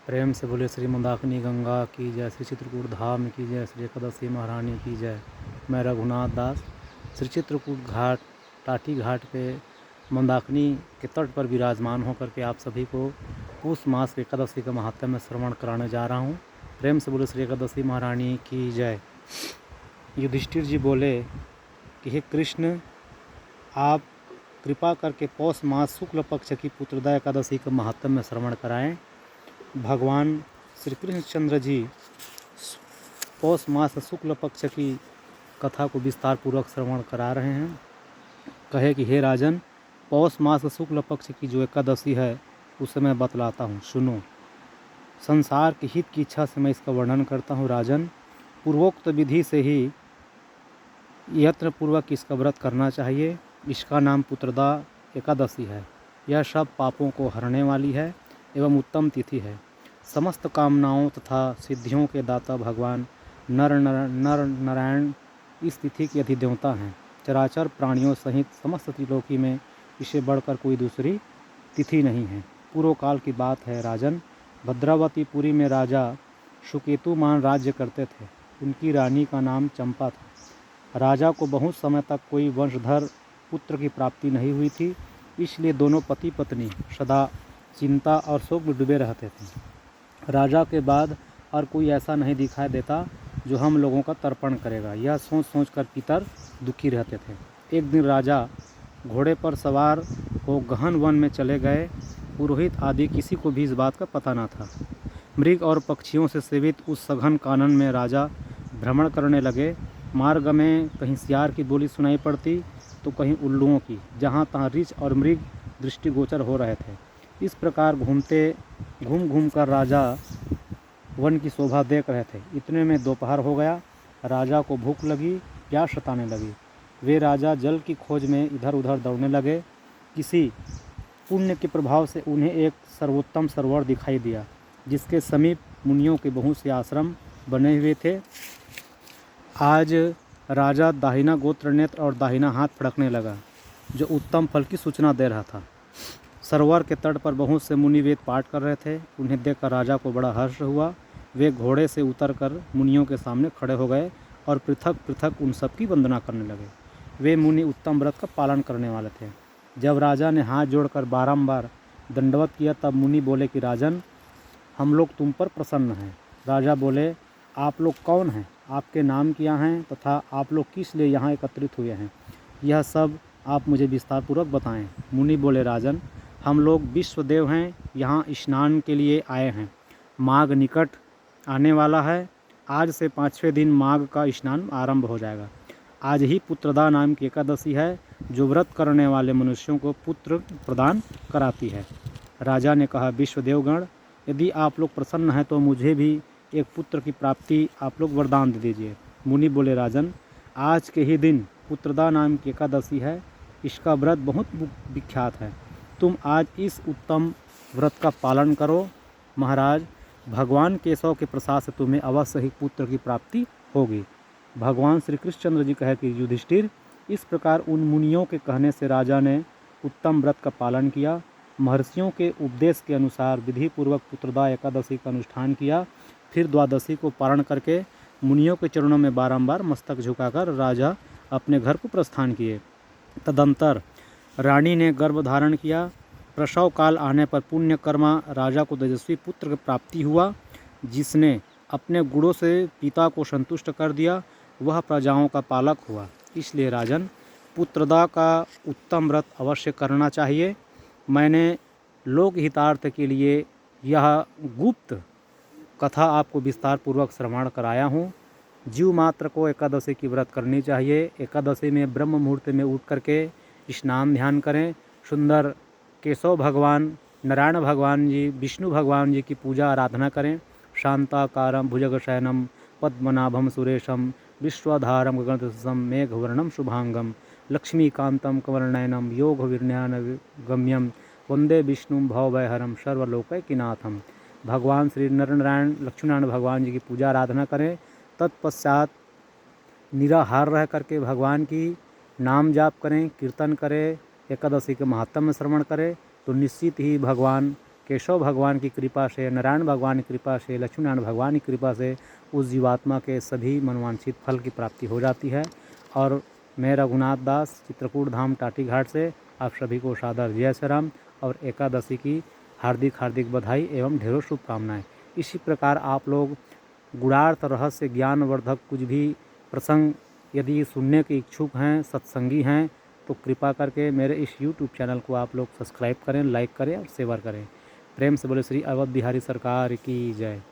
प्रेम से बोले श्री मंदाकिनी गंगा की जय, श्री चित्रकूट धाम की जय, श्री एकादशी महारानी की जय। मैं रघुनाथ दास श्री चित्रकूट घाट टाटी घाट पे मंदाकिनी के तट पर विराजमान होकर के आप सभी को पूष मास की एकादशी का महात्म्य में श्रवण कराने जा रहा हूँ। प्रेम से बोले श्री एकादशी महारानी की जय। युधिष्ठिर जी बोले कि हे कृष्ण, आप कृपा करके पौष मास शुक्ल पक्ष की पुत्रदा एकादशी का महात्म्य में श्रवण कराएं। भगवान श्री कृष्णचंद्र जी पौष मास शुक्ल पक्ष की कथा को विस्तार पूर्वक श्रवण करा रहे हैं। कहे कि हे राजन, पौष मास शुक्ल पक्ष की जो एकादशी है उसे मैं बतलाता हूँ, सुनो। संसार के हित की इच्छा से मैं इसका वर्णन करता हूँ। राजन, पूर्वोक्त विधि से ही यत्न पूर्वक इसका व्रत करना चाहिए। इसका नाम पुत्रदा एकादशी है। यह सब पापों को हरने वाली है एवं उत्तम तिथि है। समस्त कामनाओं तथा सिद्धियों के दाता भगवान नर नारायण इस तिथि के अधिदेवता हैं। चराचर प्राणियों सहित समस्त त्रिलोकी में इसे बढ़कर कोई दूसरी तिथि नहीं है। पूर्व काल की बात है राजन, भद्रावतीपुरी में राजा सुकेतुमान राज्य करते थे। उनकी रानी का नाम चंपा था। राजा को बहुत समय तक कोई वंशधर पुत्र की प्राप्ति नहीं हुई थी, इसलिए दोनों पति पत्नी सदा चिंता और शोक में डूबे रहते थे। राजा के बाद और कोई ऐसा नहीं दिखाई देता जो हम लोगों का तर्पण करेगा, यह सोच सोच कर पितर दुखी रहते थे। एक दिन राजा घोड़े पर सवार हो गहन वन में चले गए। पुरोहित आदि किसी को भी इस बात का पता न था। मृग और पक्षियों से सेवित उस सघन कानन में राजा भ्रमण करने लगे। मार्ग में कहीं सियार की बोली सुनाई पड़ती तो कहीं उल्लुओं की। जहाँ तहाँ रीछ और मृग दृष्टिगोचर हो रहे थे। इस प्रकार घूम घूम कर राजा वन की शोभा देख रहे थे। इतने में दोपहर हो गया। राजा को भूख लगी, प्यास सताने लगी। वे राजा जल की खोज में इधर उधर दौड़ने लगे। किसी पुण्य के प्रभाव से उन्हें एक सर्वोत्तम सरोवर दिखाई दिया, जिसके समीप मुनियों के बहुत से आश्रम बने हुए थे। आज राजा दाहिना गोत्र नेत्र और दाहिना हाथ फड़कने लगा, जो उत्तम फल की सूचना दे रहा था। सरोवर के तट पर बहुत से मुनि वेद पाठ कर रहे थे। उन्हें देखकर राजा को बड़ा हर्ष हुआ। वे घोड़े से उतरकर मुनियों के सामने खड़े हो गए और पृथक पृथक उन सब की वंदना करने लगे। वे मुनि उत्तम व्रत का पालन करने वाले थे। जब राजा ने हाथ जोड़कर बारंबार दंडवत किया, तब मुनि बोले कि राजन, हम लोग तुम पर प्रसन्न हैं। राजा बोले, आप लोग कौन हैं, आपके नाम क्या हैं तथा आप लोग किस लिए यहाँ एकत्रित हुए हैं, यह सब आप मुझे विस्तारपूर्वक बताएं। मुनि बोले, राजन, हम लोग विश्वदेव हैं, यहाँ स्नान के लिए आए हैं। माघ निकट आने वाला है। आज से 5वें दिन माघ का स्नान आरंभ हो जाएगा। आज ही पुत्रदा नाम की एकादशी है, जो व्रत करने वाले मनुष्यों को पुत्र प्रदान कराती है। राजा ने कहा, विश्वदेवगण, यदि आप लोग प्रसन्न हैं तो मुझे भी एक पुत्र की प्राप्ति आप लोग वरदान दे दीजिए। मुनि बोले, राजन, आज के ही दिन पुत्रदा नाम की एकादशी है। इसका व्रत बहुत विख्यात है। तुम आज इस उत्तम व्रत का पालन करो। महाराज, भगवान केशव के प्रसाद से तुम्हें अवश्य ही पुत्र की प्राप्ति होगी। भगवान श्री कृष्णचंद्र जी कहे कि युधिष्ठिर, इस प्रकार उन मुनियों के कहने से राजा ने उत्तम व्रत का पालन किया। महर्षियों के उपदेश के अनुसार विधि पूर्वक पुत्रदा एकादशी का अनुष्ठान किया। फिर द्वादशी को पारण करके मुनियों के चरणों में बारंबार मस्तक झुकाकर राजा अपने घर को प्रस्थान किए। तदंतर रानी ने गर्भ धारण किया। प्रसव काल आने पर पुण्यकर्मा राजा को तेजस्वी पुत्र की प्राप्ति हुआ, जिसने अपने गुणों से पिता को संतुष्ट कर दिया। वह प्रजाओं का पालक हुआ। इसलिए राजन, पुत्रदा का उत्तम व्रत अवश्य करना चाहिए। मैंने लोक हितार्थ के लिए यह गुप्त कथा आपको विस्तार पूर्वक श्रवण कराया हूँ। जीव मात्र को एकादशी की व्रत करनी चाहिए। एकादशी में ब्रह्म मुहूर्त में उठ करके स्नान ध्यान करें। सुंदर केशव भगवान, नारायण भगवान जी, विष्णु भगवान जी की पूजा आराधना करें। शांताकारं भुजगशयनं पद्मनाभं सुरेशं विश्वाधारं गगनसदृशं मेघवर्णं शुभांगं लक्ष्मीकान्तं कमलनयनं योगविज्ञानगम्यं वंदे विष्णुं भवभयहरं सर्वलोकैकनाथं। भगवान श्री नरनारायण लक्ष्मीनारायण भगवान जी की पूजा आराधना करें। तत्पश्चात निराहार रह करके भगवान की नाम जाप करें, कीर्तन करें, एकादशी के महात्म्य में श्रवण करें, तो निश्चित ही भगवान केशव भगवान की कृपा से, नारायण भगवान की कृपा से, लक्ष्मी नारायण भगवान की कृपा से उस जीवात्मा के सभी मनवांछित फल की प्राप्ति हो जाती है। और मैं रघुनाथ दास चित्रकूट धाम टाटी घाट से आप सभी को सादर जय श्री राम और एकादशी की हार्दिक हार्दिक बधाई एवं ढेरों शुभकामनाएं। इसी प्रकार आप लोग गुणार्थ रहस्य ज्ञानवर्धक कुछ भी प्रसंग यदि सुनने के इच्छुक हैं, सत्संगी हैं, तो कृपा करके मेरे इस YouTube चैनल को आप लोग सब्सक्राइब करें, लाइक करें और शेयर करें। प्रेम से बोले श्री अवध बिहारी सरकार की जय।